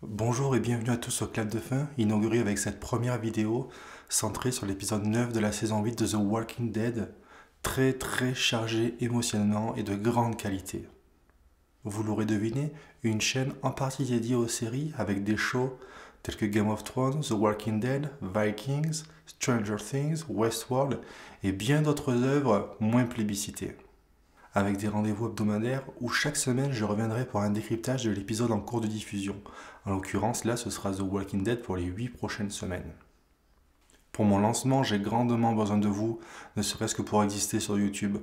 Bonjour et bienvenue à tous au Clap de Fin, inauguré avec cette première vidéo centrée sur l'épisode 9 de la saison 8 de The Walking Dead, très chargé émotionnellement et de grande qualité. Vous l'aurez deviné, une chaîne en partie dédiée aux séries avec des shows tels que Game of Thrones, The Walking Dead, Vikings, Stranger Things, Westworld et bien d'autres œuvres moins plébiscitées. Avec des rendez-vous hebdomadaires où chaque semaine je reviendrai pour un décryptage de l'épisode en cours de diffusion. En l'occurrence, là, ce sera The Walking Dead pour les 8 prochaines semaines. Pour mon lancement, j'ai grandement besoin de vous, ne serait-ce que pour exister sur YouTube.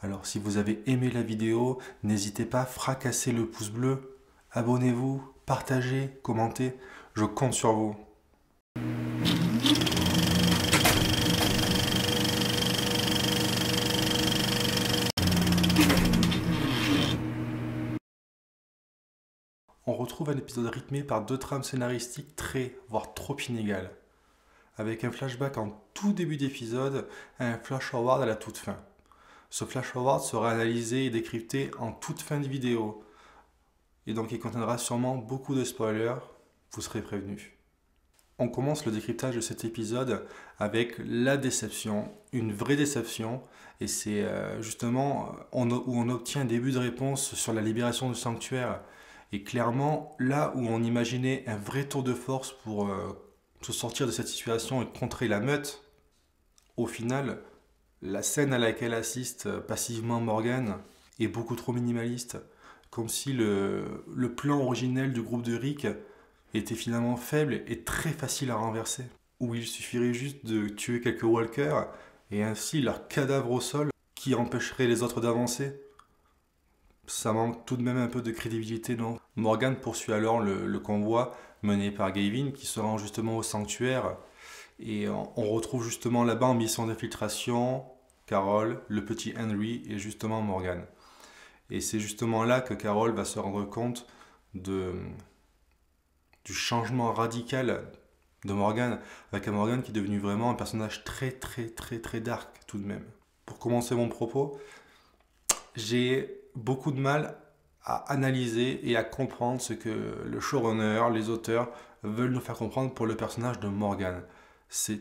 Alors, si vous avez aimé la vidéo, n'hésitez pas à fracasser le pouce bleu, abonnez-vous, partagez, commentez, je compte sur vous. On retrouve un épisode rythmé par deux trames scénaristiques voire trop inégales, avec un flashback en tout début d'épisode et un flash-forward à la toute fin. Ce flash-forward sera analysé et décrypté en toute fin de vidéo, et donc il contiendra sûrement beaucoup de spoilers, vous serez prévenus. On commence le décryptage de cet épisode avec la déception, une vraie déception, et c'est justement où on obtient un début de réponse sur la libération du sanctuaire. Et clairement, là où on imaginait un vrai tour de force pour se sortir de cette situation et contrer la meute, au final, la scène à laquelle assiste passivement Morgan est beaucoup trop minimaliste, comme si le plan originel du groupe de Rick était finalement faible et très facile à renverser, où il suffirait juste de tuer quelques walkers et ainsi leur cadavre au sol qui empêcherait les autres d'avancer. Ça manque tout de même un peu de crédibilité, non? Morgan poursuit alors le convoi mené par Gavin qui se rend justement au sanctuaire et on retrouve justement là-bas en mission d'infiltration Carol, le petit Henry et justement Morgan. Et c'est justement là que Carol va se rendre compte du changement radical de Morgan, avec un Morgan qui est devenu vraiment un personnage très dark tout de même. Pour commencer mon propos, j'ai beaucoup de mal à analyser et à comprendre ce que le showrunner, les auteurs veulent nous faire comprendre pour le personnage de Morgan. C'est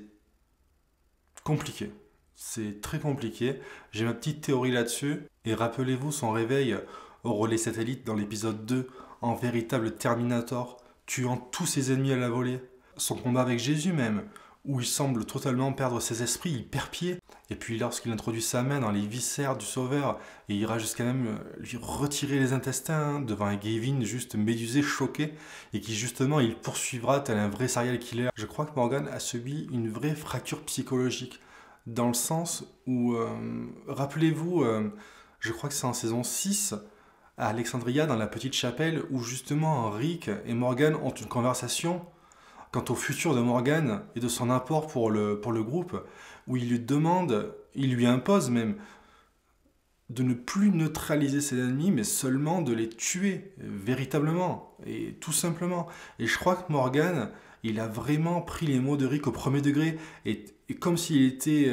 compliqué. C'est très compliqué. J'ai ma petite théorie là-dessus. Et rappelez-vous son réveil au relais satellite dans l'épisode 2, en véritable Terminator, tuant tous ses ennemis à la volée. Son combat avec Jésus même, où il semble totalement perdre ses esprits, il perd pied. Et puis lorsqu'il introduit sa main dans les viscères du sauveur, et il ira jusqu'à même lui retirer les intestins devant un Gavin juste médusé, choqué, et qui justement il poursuivra tel un vrai serial killer. Je crois que Morgan a subi une vraie fracture psychologique, dans le sens où, rappelez-vous, je crois que c'est en saison 6, à Alexandria, dans la petite chapelle, où justement Rick et Morgan ont une conversation quant au futur de Morgan et de son apport pour le groupe, où il lui demande, il lui impose même, de ne plus neutraliser ses ennemis, mais seulement de les tuer, véritablement, et tout simplement. Et je crois que Morgan, il a vraiment pris les mots de Rick au premier degré, et comme s'il était,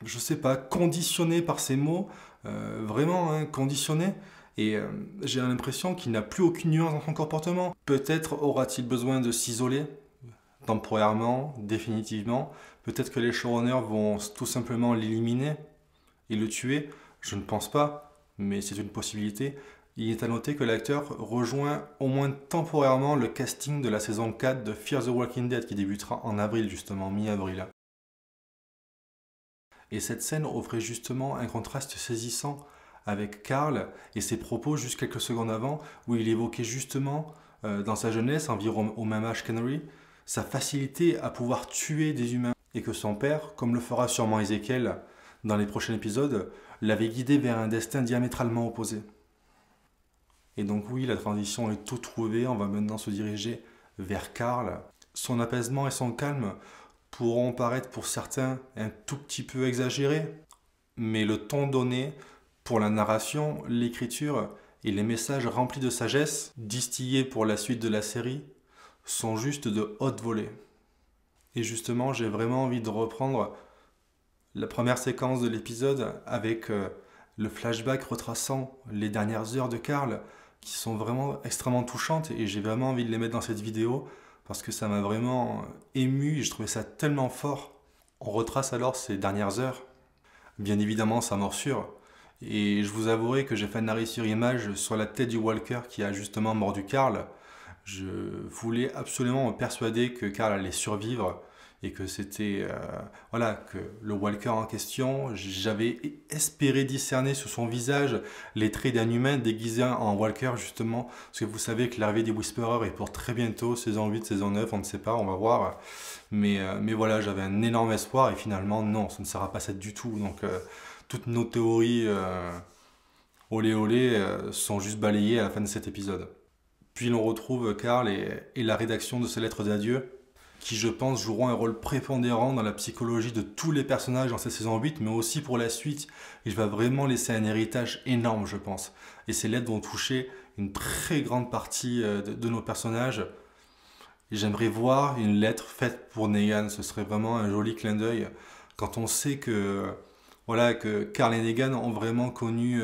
je sais pas, conditionné par ces mots, vraiment hein, conditionné. Et j'ai l'impression qu'il n'a plus aucune nuance dans son comportement. Peut-être aura-t-il besoin de s'isoler, temporairement, définitivement. Peut-être que les showrunners vont tout simplement l'éliminer et le tuer. Je ne pense pas, mais c'est une possibilité. Il est à noter que l'acteur rejoint au moins temporairement le casting de la saison 4 de Fear the Walking Dead qui débutera en avril, justement, mi-avril. Et cette scène offrait justement un contraste saisissant avec Carl et ses propos juste quelques secondes avant, où il évoquait justement, dans sa jeunesse, environ au même âge qu'Henry, sa facilité à pouvoir tuer des humains, et que son père, comme le fera sûrement Ezekiel dans les prochains épisodes, l'avait guidé vers un destin diamétralement opposé. Et donc oui, la transition est toute trouvée, on va maintenant se diriger vers Carl. Son apaisement et son calme pourront paraître pour certains un tout petit peu exagérés, mais le ton donné pour la narration, l'écriture et les messages remplis de sagesse, distillés pour la suite de la série, sont juste de haute volée. Et justement, j'ai vraiment envie de reprendre la première séquence de l'épisode avec le flashback retraçant les dernières heures de Carl, qui sont vraiment extrêmement touchantes et j'ai vraiment envie de les mettre dans cette vidéo parce que ça m'a vraiment ému et je trouvais ça tellement fort. On retrace alors ses dernières heures, bien évidemment sa morsure, et je vous avouerai que j'ai fait un arrêt sur image sur la tête du Walker qui a justement mordu Carl. Je voulais absolument me persuader que Carl allait survivre et que c'était voilà, que le Walker en question, j'avais espéré discerner sur son visage les traits d'un humain déguisé en Walker justement, parce que vous savez que l'arrivée des Whisperers est pour très bientôt, saison 8, saison 9, on ne sait pas, on va voir, mais voilà, j'avais un énorme espoir et finalement non, ça ne sera pas ça du tout, donc toutes nos théories olé olé sont juste balayées à la fin de cet épisode. Puis l'on retrouve Carl et la rédaction de ces lettres d'adieu, qui je pense joueront un rôle prépondérant dans la psychologie de tous les personnages dans cette saison 8, mais aussi pour la suite. Il va vraiment laisser un héritage énorme, je pense. Et ces lettres vont toucher une très grande partie de nos personnages. J'aimerais voir une lettre faite pour Negan, ce serait vraiment un joli clin d'œil. Quand on sait que, voilà, que Carl et Negan ont vraiment connu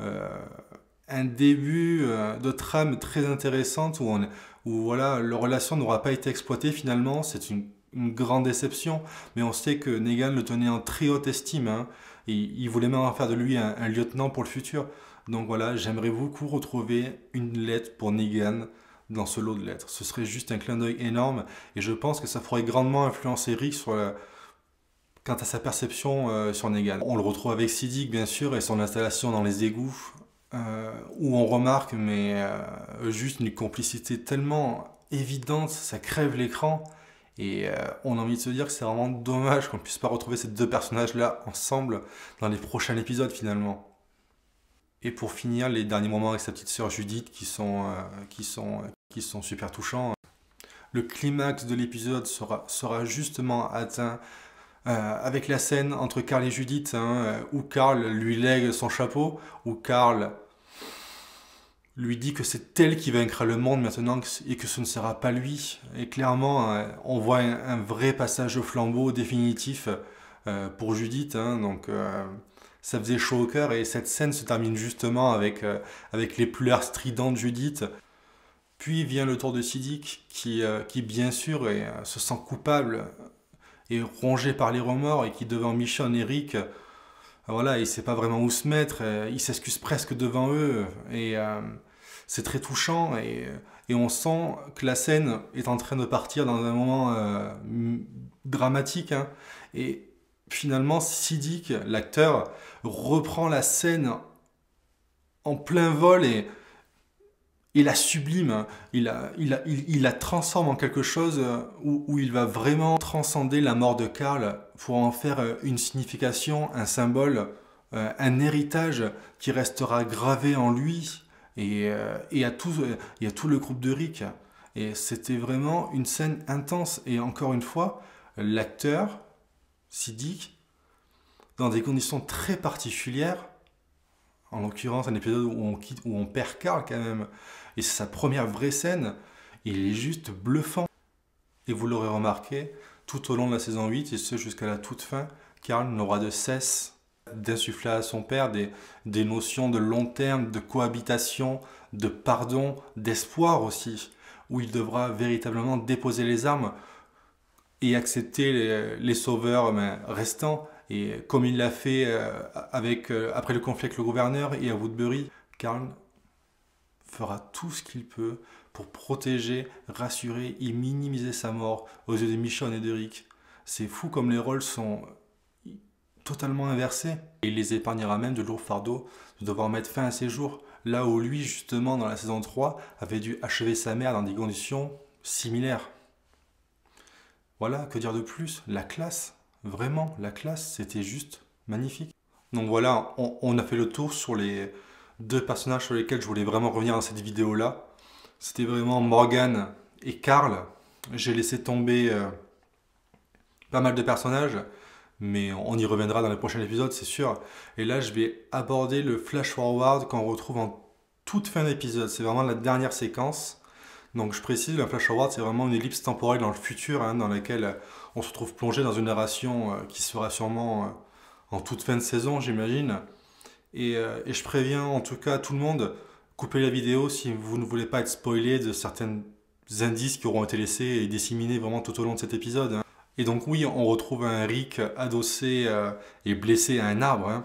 un début de trame très intéressante où voilà, leur relation n'aura pas été exploitée finalement. C'est une grande déception, mais on sait que Negan le tenait en très haute estime. Hein, et il voulait même en faire de lui un lieutenant pour le futur. Donc voilà, j'aimerais beaucoup retrouver une lettre pour Negan dans ce lot de lettres. Ce serait juste un clin d'œil énorme et je pense que ça pourrait grandement influencer Rick quant à sa perception sur Negan. On le retrouve avec Siddiq bien sûr et son installation dans les égouts. Où on remarque juste une complicité tellement évidente, ça crève l'écran et on a envie de se dire que c'est vraiment dommage qu'on ne puisse pas retrouver ces deux personnages-là ensemble dans les prochains épisodes finalement. Et pour finir, les derniers moments avec sa petite sœur Judith qui sont super touchants. Le climax de l'épisode sera justement atteint avec la scène entre Carl et Judith, hein, où Carl lui lègue son chapeau, où Carl lui dit que c'est elle qui vaincra le monde maintenant et que ce ne sera pas lui. Et clairement, on voit un vrai passage au flambeau définitif pour Judith. Hein, donc ça faisait chaud au cœur et cette scène se termine justement avec les pleurs stridents de Judith. Puis vient le tour de Siddiq qui bien sûr se sent coupable et rongé par les remords et qui devant Michonne et Rick, voilà, il sait pas vraiment où se mettre, il s'excuse presque devant eux et c'est très touchant et on sent que la scène est en train de partir dans un moment dramatique hein, et finalement Siddiq, l'acteur, reprend la scène en plein vol et il la sublime, il la transforme en quelque chose où il va vraiment transcender la mort de Carl pour en faire une signification, un symbole, un héritage qui restera gravé en lui et à tout le groupe de Rick. Et c'était vraiment une scène intense. Et encore une fois, l'acteur, Siddiq, dans des conditions très particulières, en l'occurrence un épisode où on perd Carl quand même, et c'est sa première vraie scène, il est juste bluffant. Et vous l'aurez remarqué, tout au long de la saison 8, et ce jusqu'à la toute fin, Carl n'aura de cesse d'insuffler à son père des notions de long terme, de cohabitation, de pardon, d'espoir aussi, où il devra véritablement déposer les armes et accepter les sauveurs restants. Et comme il l'a fait après le conflit avec le gouverneur et à Woodbury, Carl fera tout ce qu'il peut pour protéger, rassurer et minimiser sa mort aux yeux de Michonne et de Rick. C'est fou comme les rôles sont totalement inversés. Et il les épargnera même de lourds fardeaux de devoir mettre fin à ses jours, là où lui, justement, dans la saison 3, avait dû achever sa mère dans des conditions similaires. Voilà, que dire de plus? La classe, vraiment, la classe, c'était juste magnifique. Donc voilà, on a fait le tour sur les deux personnages sur lesquels je voulais vraiment revenir dans cette vidéo-là. C'était vraiment Morgan et Carl. J'ai laissé tomber pas mal de personnages, mais on y reviendra dans les prochains épisodes, c'est sûr. Et là, je vais aborder le flash-forward qu'on retrouve en toute fin d'épisode. C'est vraiment la dernière séquence. Donc je précise, le flash-forward, c'est vraiment une ellipse temporelle dans le futur, hein, dans laquelle on se retrouve plongé dans une narration qui sera sûrement en toute fin de saison, j'imagine. Et je préviens en tout cas tout le monde coupez la vidéo si vous ne voulez pas être spoilé de certains indices qui auront été laissés et disséminés vraiment tout au long de cet épisode, hein. Et donc oui, on retrouve un Rick adossé et blessé à un arbre, hein.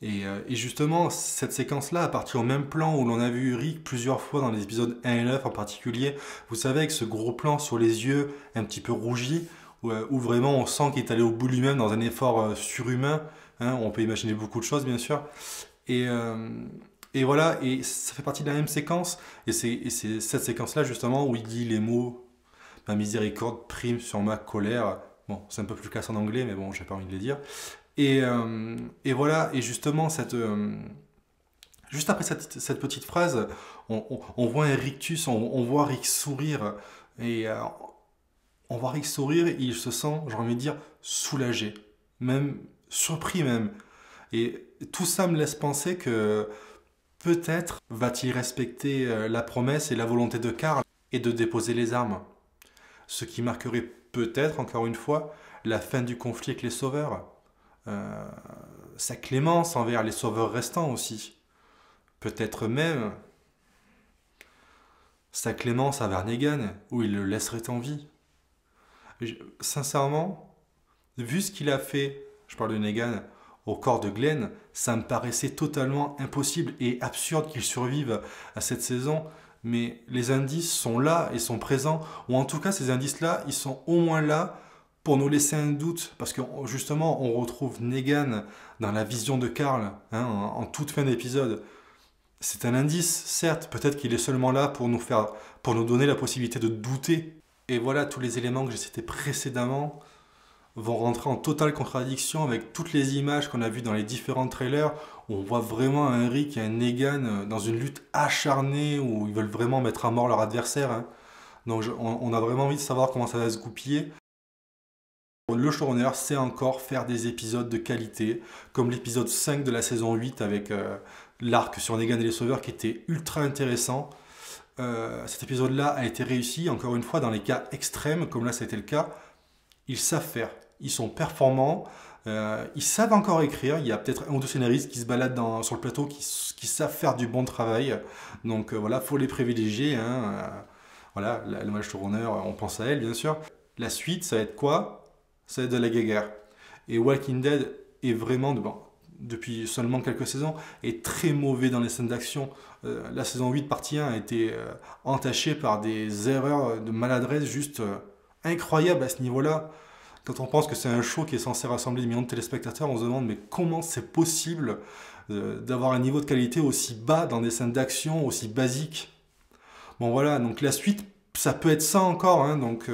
Et justement, cette séquence-là appartient au même plan où l'on a vu Rick plusieurs fois dans les épisodes 1 et 9 en particulier. Vous savez, avec ce gros plan sur les yeux un petit peu rougis, où vraiment on sent qu'il est allé au bout de lui-même dans un effort surhumain, hein. On peut imaginer beaucoup de choses, bien sûr. Et, euh, et voilà, et ça fait partie de la même séquence. Et c'est cette séquence-là, justement, où il dit les mots ma miséricorde prime sur ma colère. Bon, c'est un peu plus classe en anglais, mais bon, j'ai pas envie de les dire. Et voilà, et justement, juste après cette petite phrase, on voit un rictus, on voit Rick sourire, et on voit Rick sourire, et il se sent, j'ai envie de dire, soulagé, même surpris même. Et tout ça me laisse penser que peut-être va-t-il respecter la promesse et la volonté de Karl et de déposer les armes. Ce qui marquerait peut-être, encore une fois, la fin du conflit avec les sauveurs. Euh, Sa clémence envers les sauveurs restants aussi. Peut-être même sa clémence envers Negan, où il le laisserait en vie. Sincèrement, vu ce qu'il a fait, je parle de Negan, au corps de Glenn, ça me paraissait totalement impossible et absurde qu'il survive à cette saison. Mais les indices sont là et sont présents, ou en tout cas ces indices-là, ils sont au moins là pour nous laisser un doute, parce que justement on retrouve Negan dans la vision de Karl, hein, en toute fin d'épisode. C'est un indice, certes, peut-être qu'il est seulement là pour pour nous donner la possibilité de douter. Et voilà, tous les éléments que j'ai cités précédemment vont rentrer en totale contradiction avec toutes les images qu'on a vues dans les différents trailers, où on voit vraiment un Rick et un Negan dans une lutte acharnée, où ils veulent vraiment mettre à mort leur adversaire, hein. Donc on a vraiment envie de savoir comment ça va se goupiller. Le showrunner sait encore faire des épisodes de qualité, comme l'épisode 5 de la saison 8 avec l'arc sur Negan et les Sauveurs qui était ultra intéressant. Cet épisode-là a été réussi, encore une fois, dans les cas extrêmes, comme là ça a été le cas. Ils savent faire, ils sont performants, ils savent encore écrire. Il y a peut-être un ou deux scénaristes qui se baladent sur le plateau qui savent faire du bon travail. Donc voilà, faut les privilégier, hein. Voilà, la nouvelle showrunner, on pense à elle bien sûr. La suite, ça va être quoi? Ça va être de la guéguerre. Et Walking Dead est vraiment, depuis seulement quelques saisons, est très mauvais dans les scènes d'action. La saison 8, partie 1, a été entachée par des erreurs de maladresse juste incroyables à ce niveau-là. Quand on pense que c'est un show qui est censé rassembler des millions de téléspectateurs, on se demande mais comment c'est possible d'avoir un niveau de qualité aussi bas dans des scènes d'action aussi basiques. Bon voilà, donc la suite, ça peut être ça encore, hein, donc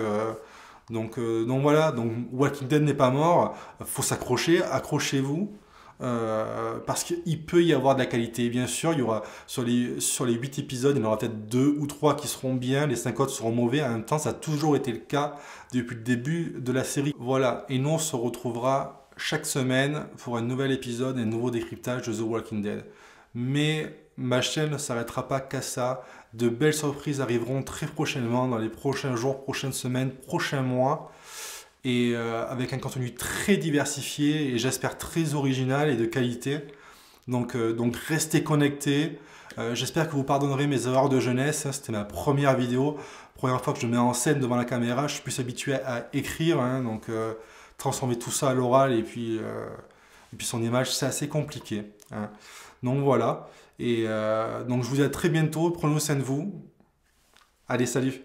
voilà, donc Walking Dead n'est pas mort, faut s'accrocher, accrochez-vous, parce qu'il peut y avoir de la qualité, bien sûr, il y aura sur les 8 épisodes, il y en aura peut-être 2 ou 3 qui seront bien, les 5 autres seront mauvais, en même temps ça a toujours été le cas depuis le début de la série. Voilà, et nous on se retrouvera chaque semaine pour un nouvel épisode et un nouveau décryptage de The Walking Dead. Mais ma chaîne ne s'arrêtera pas qu'à ça. De belles surprises arriveront très prochainement, dans les prochains jours, prochaines semaines, prochains mois. Et avec un contenu très diversifié et j'espère très original et de qualité. Donc restez connectés. J'espère que vous pardonnerez mes erreurs de jeunesse. C'était ma première vidéo. Première fois que je me mets en scène devant la caméra. Je suis plus habitué à écrire, hein, donc transformer tout ça à l'oral et puis son image, c'est assez compliqué, hein. Donc voilà. Et donc je vous dis à très bientôt. Prenez soin de vous. Allez, salut!